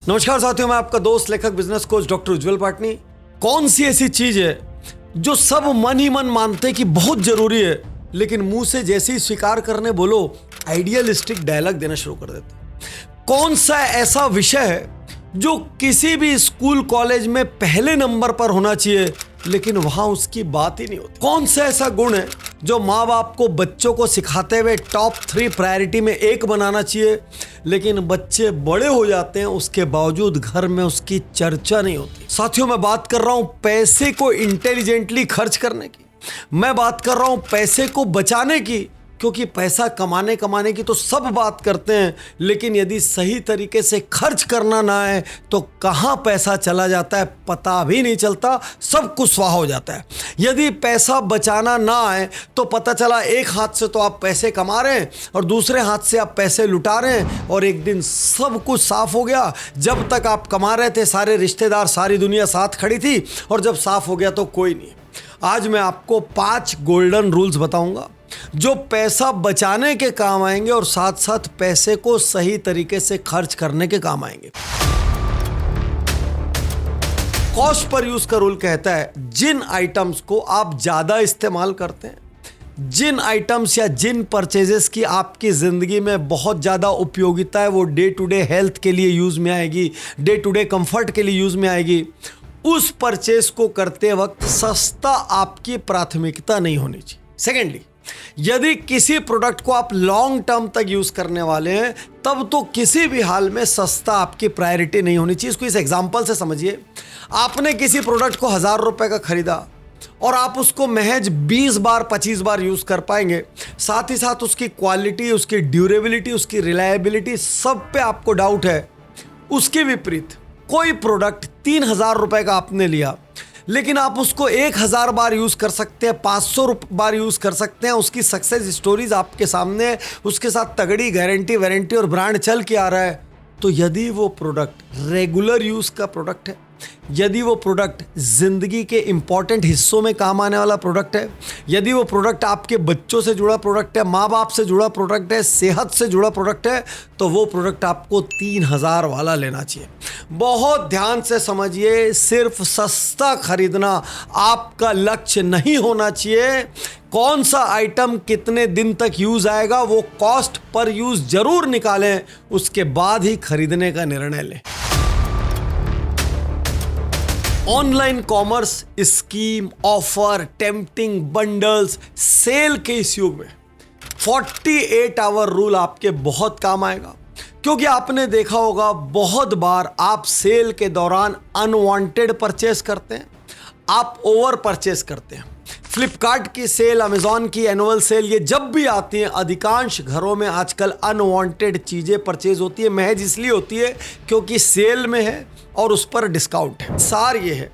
नमस्कार साथियों, मैं आपका दोस्त लेखक बिजनेस कोच डॉक्टर उज्जवल पाटनी। कौन सी ऐसी चीज है जो सब मन ही मन मानते हैं कि बहुत जरूरी है, लेकिन मुंह से जैसे ही स्वीकार करने बोलो आइडियलिस्टिक डायलॉग देना शुरू कर देते हैं। कौन सा ऐसा विषय है जो किसी भी स्कूल कॉलेज में पहले नंबर पर होना चाहिए, लेकिन वहां उसकी बात ही नहीं होती। कौन सा ऐसा गुण है जो माँ बाप को बच्चों को सिखाते हुए टॉप 3 प्रायोरिटी में एक बनाना चाहिए, लेकिन बच्चे बड़े हो जाते हैं उसके बावजूद घर में उसकी चर्चा नहीं होती। साथियों, मैं बात कर रहा हूं पैसे को इंटेलिजेंटली खर्च करने की। मैं बात कर रहा हूं पैसे को बचाने की, क्योंकि पैसा कमाने की तो सब बात करते हैं, लेकिन यदि सही तरीके से खर्च करना ना है तो कहां पैसा चला जाता है पता भी नहीं चलता, सब कुछ स्वाहा हो जाता है। यदि पैसा बचाना ना आए तो पता चला एक हाथ से तो आप पैसे कमा रहे हैं और दूसरे हाथ से आप पैसे लुटा रहे हैं, और एक दिन सब कुछ साफ हो गया। जब तक आप कमा रहे थे सारे रिश्तेदार सारी दुनिया साथ खड़ी थी, और जब साफ हो गया तो कोई नहीं। आज मैं आपको 5 गोल्डन रूल्स बताऊंगा जो पैसा बचाने के काम आएंगे और साथ साथ पैसे को सही तरीके से खर्च करने के काम आएंगे। कॉस्ट पर यूज का रूल कहता है जिन आइटम्स को आप ज्यादा इस्तेमाल करते हैं, जिन आइटम्स या जिन परचेजेस की आपकी जिंदगी में बहुत ज्यादा उपयोगिता है, वो डे टू डे हेल्थ के लिए यूज में आएगी, डे टू डे कंफर्ट के लिए यूज में आएगी, उस परचेज को करते वक्त सस्ता आपकी प्राथमिकता नहीं होनी चाहिए। सेकेंडली, यदि किसी प्रोडक्ट को आप लॉन्ग टर्म तक यूज करने वाले हैं तब तो किसी भी हाल में सस्ता आपकी प्रायोरिटी नहीं होनी चाहिए। इसको इस एग्जांपल से समझिए। आपने किसी प्रोडक्ट को 1000 रुपए का खरीदा और आप उसको महज 20 बार 25 बार यूज कर पाएंगे, साथ ही साथ उसकी क्वालिटी, उसकी ड्यूरेबिलिटी, उसकी रिलायबिलिटी सब पे आपको डाउट है। उसके विपरीत कोई प्रोडक्ट 3000 रुपए का आपने लिया, लेकिन आप उसको 1000 बार यूज कर सकते हैं, 500 बार यूज कर सकते हैं, उसकी सक्सेस स्टोरीज आपके सामने है, उसके साथ तगड़ी गारंटी वारंटी और ब्रांड चल के आ रहा है, तो यदि वो प्रोडक्ट रेगुलर यूज का प्रोडक्ट है, यदि वो प्रोडक्ट जिंदगी के इंपॉर्टेंट हिस्सों में काम आने वाला प्रोडक्ट है, यदि वो प्रोडक्ट आपके बच्चों से जुड़ा प्रोडक्ट है, माँ बाप से जुड़ा प्रोडक्ट है, सेहत से जुड़ा प्रोडक्ट है, तो वो प्रोडक्ट आपको 3000 वाला लेना चाहिए। बहुत ध्यान से समझिए, सिर्फ सस्ता खरीदना आपका लक्ष्य नहीं होना चाहिए। कौन सा आइटम कितने दिन तक यूज आएगा वो कॉस्ट पर यूज जरूर निकालें, उसके बाद ही खरीदने का निर्णय लें। Online commerce scheme, offer, tempting bundles, sale के इस युग में 48 आवर रूल आपके बहुत काम आएगा, क्योंकि आपने देखा होगा बहुत बार आप सेल के दौरान अनवांटेड परचेस करते हैं, आप ओवर परचेस करते हैं। फ्लिपकार्ट की सेल, अमेजॉन की एनुअल सेल, ये जब भी आती हैं अधिकांश घरों में आजकल अनवांटेड चीजें परचेज होती है। महज इसलिए होती है क्योंकि सेल में है और उस पर डिस्काउंट है। सार ये है,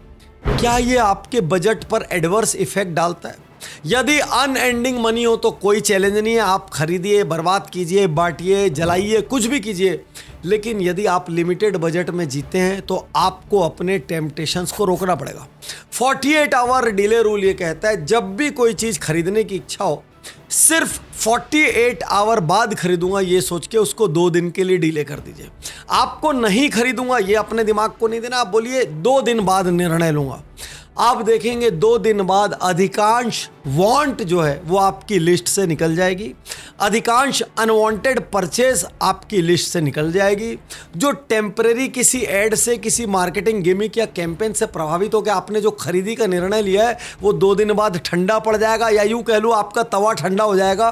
क्या ये आपके बजट पर एडवर्स इफेक्ट डालता है? यदि अनएंडिंग मनी हो तो कोई चैलेंज नहीं है, आप खरीदिए, बर्बाद कीजिए, बांटिए, जलाइए, कुछ भी कीजिए। लेकिन यदि आप लिमिटेड बजट में जीते हैं तो आपको अपने टेम्पटेशंस को रोकना पड़ेगा। 48 आवर डिले रूल ये कहता है जब भी कोई चीज़ खरीदने की इच्छा हो, सिर्फ 48 आवर बाद खरीदूंगा ये सोच के उसको 2 दिन के लिए डिले कर दीजिए। आपको नहीं खरीदूंगा ये अपने दिमाग को नहीं देना, आप बोलिए 2 दिन बाद निर्णय लूंगा। आप देखेंगे 2 दिन बाद अधिकांश वांट जो है वो आपकी लिस्ट से निकल जाएगी, अधिकांश अनवांटेड परचेज आपकी लिस्ट से निकल जाएगी। जो टेम्परेरी किसी एड से, किसी मार्केटिंग गिमिक या कैंपेन से प्रभावित होकर आपने जो खरीदी का निर्णय लिया है वो 2 दिन बाद ठंडा पड़ जाएगा, या यूं कह लूँ आपका तवा ठंडा हो जाएगा।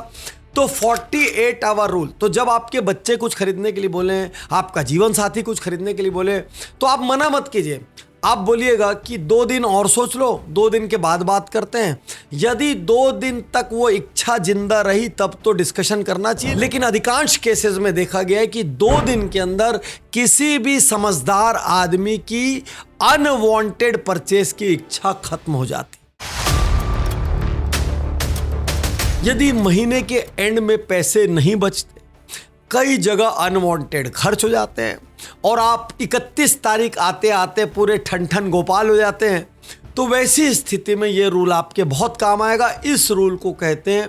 तो 48 आवर रूल, तो जब आपके बच्चे कुछ खरीदने के लिए बोले, आपका जीवन साथी कुछ खरीदने के लिए बोले, तो आप मना मत कीजिए। आप बोलिएगा कि 2 दिन और सोच लो, 2 दिन के बाद बात करते हैं। यदि 2 दिन तक वो इच्छा जिंदा रही तब तो डिस्कशन करना चाहिए, लेकिन अधिकांश केसेस में देखा गया है कि 2 दिन के अंदर किसी भी समझदार आदमी की अनवांटेड परचेस की इच्छा खत्म हो जाती। यदि महीने के एंड में पैसे नहीं बचते, कई जगह अनवांटेड खर्च हो जाते हैं और आप 31 तारीख आते आते पूरे ठन गोपाल हो जाते हैं, तो वैसी स्थिति में ये रूल आपके बहुत काम आएगा। इस रूल को कहते हैं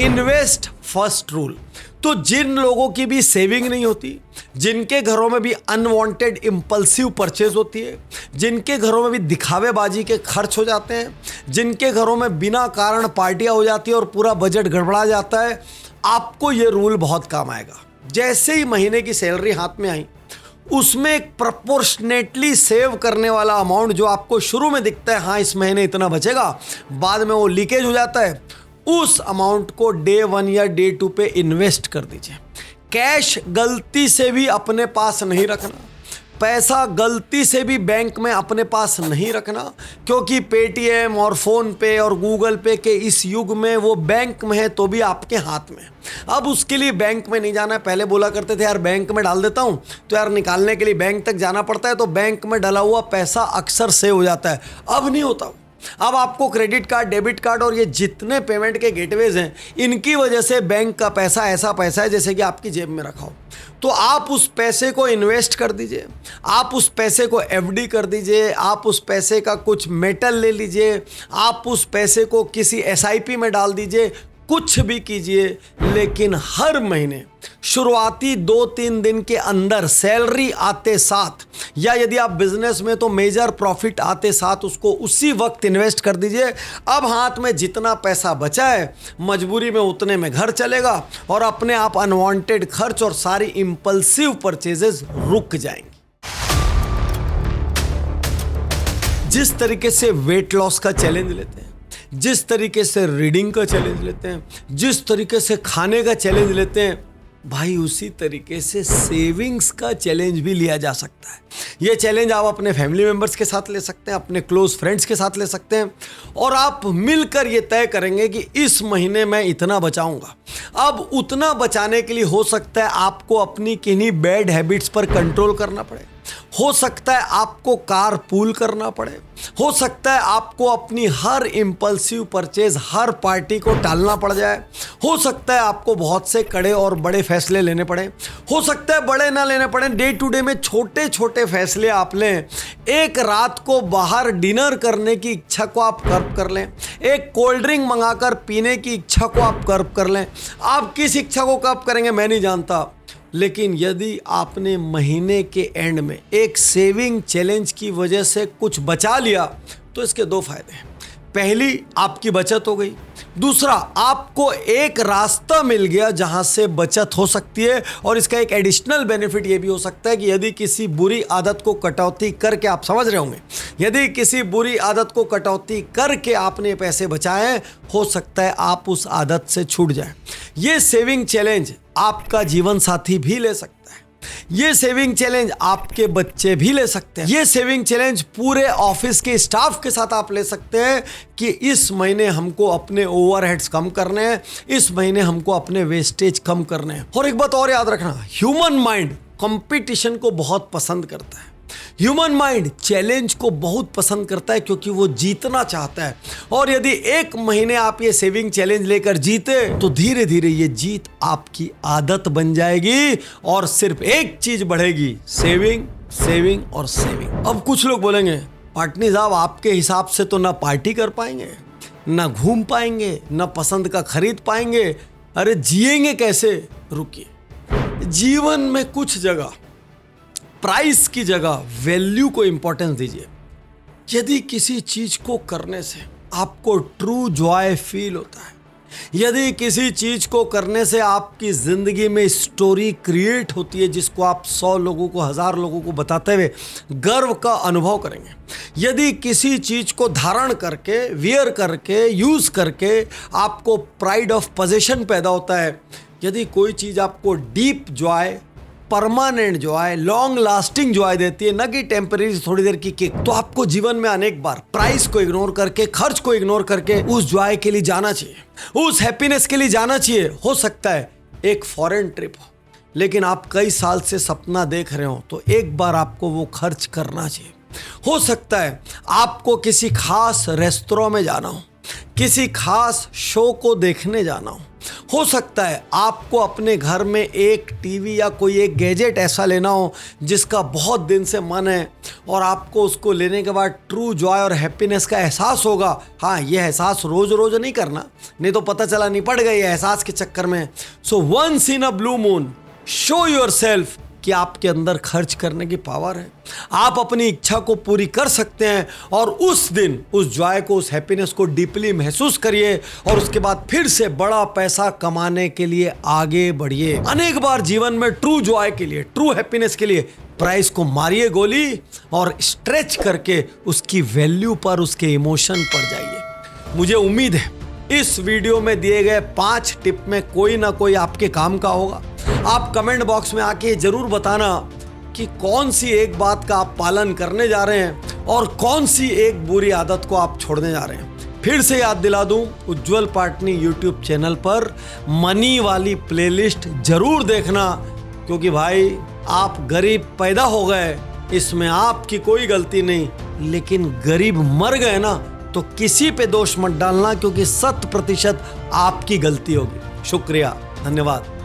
इन्वेस्ट फर्स्ट रूल। तो जिन लोगों की भी सेविंग नहीं होती, जिनके घरों में भी अनवांटेड इंपल्सिव परचेज होती है, जिनके घरों में भी दिखावेबाजी के खर्च हो जाते हैं, जिनके घरों में बिना कारण पार्टियां हो जाती है और पूरा बजट गड़बड़ा जाता है, आपको ये रूल बहुत काम आएगा। जैसे ही महीने की सैलरी हाथ में आई, उसमें एक प्रपोर्शनेटली सेव करने वाला अमाउंट जो आपको शुरू में दिखता है, हाँ इस महीने इतना बचेगा, बाद में वो लीकेज हो जाता है, उस अमाउंट को डे 1 या डे 2 पे इन्वेस्ट कर दीजिए। कैश गलती से भी अपने पास नहीं रखना, पैसा गलती से भी बैंक में अपने पास नहीं रखना, क्योंकि पेटीएम और फ़ोन पे और गूगल पे के इस युग में वो बैंक में है तो भी आपके हाथ में। अब उसके लिए बैंक में नहीं जाना है। पहले बोला करते थे यार बैंक में डाल देता हूँ, तो यार निकालने के लिए बैंक तक जाना पड़ता है, तो बैंक में डाला हुआ पैसा अक्सर सेव हो जाता है। अब नहीं होता। अब आपको क्रेडिट कार्ड, डेबिट कार्ड और ये जितने पेमेंट के गेटवेज हैं, इनकी वजह से बैंक का पैसा ऐसा पैसा है जैसे कि आपकी जेब में रखा हो। तो आप उस पैसे को इन्वेस्ट कर दीजिए, आप उस पैसे को एफडी कर दीजिए, आप उस पैसे का कुछ मेटल ले लीजिए, आप उस पैसे को किसी एसआईपी में डाल दीजिए, कुछ भी कीजिए, लेकिन हर महीने शुरुआती 2-3 दिन के अंदर सैलरी आते साथ, या यदि आप बिजनेस में तो मेजर प्रॉफिट आते साथ, उसको उसी वक्त इन्वेस्ट कर दीजिए। अब हाथ में जितना पैसा बचा है, मजबूरी में उतने में घर चलेगा और अपने आप अनवांटेड खर्च और सारी इंपल्सिव परचेजेस रुक जाएंगी। जिस तरीके से वेट लॉस का चैलेंज लेते हैं, जिस तरीके से रीडिंग का चैलेंज लेते हैं, जिस तरीके से खाने का चैलेंज लेते हैं, भाई उसी तरीके से सेविंग्स का चैलेंज भी लिया जा सकता है। ये चैलेंज आप अपने फैमिली मेंबर्स के साथ ले सकते हैं, अपने क्लोज फ्रेंड्स के साथ ले सकते हैं, और आप मिलकर ये तय करेंगे कि इस महीने मैं इतना बचाऊंगा। अब उतना बचाने के लिए हो सकता है आपको अपनी किन्हीं बैड हैबिट्स पर कंट्रोल करना पड़े, हो सकता है आपको कार पूल करना पड़े, हो सकता है आपको अपनी हर इंपल्सिव परचेज, हर पार्टी को टालना पड़ जाए, हो सकता है आपको बहुत से कड़े और बड़े फैसले लेने पड़े, हो सकता है बड़े ना लेने पड़े, डे टू डे में छोटे छोटे फैसले आप लें। एक रात को बाहर डिनर करने की इच्छा को आप कर्ब कर लें, एक कोल्ड ड्रिंक मंगाकर पीने की इच्छा को आप कर्ब कर लें। आप किस इच्छा को कर्ब करेंगे मैं नहीं जानता, लेकिन यदि आपने महीने के एंड में एक सेविंग चैलेंज की वजह से कुछ बचा लिया, तो इसके 2 फायदे हैं। पहली, आपकी बचत हो गई। दूसरा, आपको एक रास्ता मिल गया जहां से बचत हो सकती है। और इसका एक एडिशनल बेनिफिट ये भी हो सकता है कि यदि किसी बुरी आदत को कटौती करके, आप समझ रहे होंगे, यदि किसी बुरी आदत को कटौती करके आपने पैसे बचाए, हो सकता है आप उस आदत से छूट जाए। ये सेविंग चैलेंज आपका जीवन साथी भी ले सकता है, ये सेविंग चैलेंज आपके बच्चे भी ले सकते हैं, ये सेविंग चैलेंज पूरे ऑफिस के स्टाफ के साथ आप ले सकते हैं कि इस महीने हमको अपने ओवरहेड्स कम करने हैं, इस महीने हमको अपने वेस्टेज कम करने हैं। और एक बात और याद रखना, ह्यूमन माइंड कंपटीशन को बहुत पसंद करता है, ह्यूमन माइंड चैलेंज को बहुत पसंद करता है, क्योंकि वो जीतना चाहता है। और यदि एक महीने आप ये सेविंग चैलेंज लेकर जीते, तो धीरे धीरे ये जीत आपकी आदत बन जाएगी और सिर्फ एक चीज बढ़ेगी, सेविंग, सेविंग और सेविंग। अब कुछ लोग बोलेंगे, पार्टनी साहब आपके हिसाब से तो ना पार्टी कर पाएंगे, ना घूम पाएंगे, ना पसंद का खरीद पाएंगे, अरे जिएंगे कैसे? रुकिए, जीवन में कुछ जगह प्राइस की जगह वैल्यू को इंपॉर्टेंस दीजिए। यदि किसी चीज को करने से आपको ट्रू जॉय फील होता है, यदि किसी चीज को करने से आपकी जिंदगी में स्टोरी क्रिएट होती है जिसको आप 100 लोगों को, 1000 लोगों को बताते हुए गर्व का अनुभव करेंगे, यदि किसी चीज को धारण करके, वियर करके, यूज करके आपको प्राइड ऑफ पोजेशन पैदा होता है, यदि कोई चीज आपको deep Joy, permanent Joy, long lasting Joy देती है, न कि टेम्परेरी थोड़ी देर की किक, तो आपको जीवन में अनेक बार प्राइस को इग्नोर करके, खर्च को इग्नोर करके उस जॉय के लिए जाना चाहिए, उस हैप्पीनेस के लिए जाना चाहिए। हो सकता है एक फॉरेन ट्रिप हो, लेकिन आप कई साल से सपना देख रहे हो, तो एक बार आपको वो खर्च करना चाहिए। हो सकता है आपको किसी खास रेस्तोरेंट में जाना हो, किसी खास शो को देखने जाना हो सकता है आपको अपने घर में एक टीवी या कोई एक गैजेट ऐसा लेना हो जिसका बहुत दिन से मन है, और आपको उसको लेने के बाद ट्रू जॉय और हैप्पीनेस का एहसास होगा। हाँ, ये एहसास रोज रोज नहीं करना, नहीं तो पता चला निपट गए एहसास के चक्कर में। So once in a blue moon show yourself कि आपके अंदर खर्च करने की पावर है, आप अपनी इच्छा को पूरी कर सकते हैं और उस दिन उस जॉय को, उस हैप्पीनेस को डीपली महसूस करिए और उसके बाद फिर से बड़ा पैसा कमाने के लिए आगे बढ़िए। अनेक बार जीवन में ट्रू जॉय के लिए, ट्रू हैप्पीनेस के लिए प्राइस को मारिए गोली और स्ट्रेच करके उसकी वैल्यू पर, उसके इमोशन पर जाइए। मुझे उम्मीद है इस वीडियो में दिए गए 5 टिप में कोई ना कोई आपके काम का होगा। आप कमेंट बॉक्स में आके जरूर बताना कि कौन सी एक बात का आप पालन करने जा रहे हैं और कौन सी एक बुरी आदत को आप छोड़ने जा रहे हैं। फिर से याद दिला दूं, उज्जवल पाटनी यूट्यूब चैनल पर मनी वाली प्लेलिस्ट जरूर देखना, क्योंकि भाई आप गरीब पैदा हो गए, इसमें आपकी कोई गलती नहीं, लेकिन गरीब मर गए ना तो किसी पे दोष मत डालना, क्योंकि 100% आपकी गलती होगी। शुक्रिया, धन्यवाद।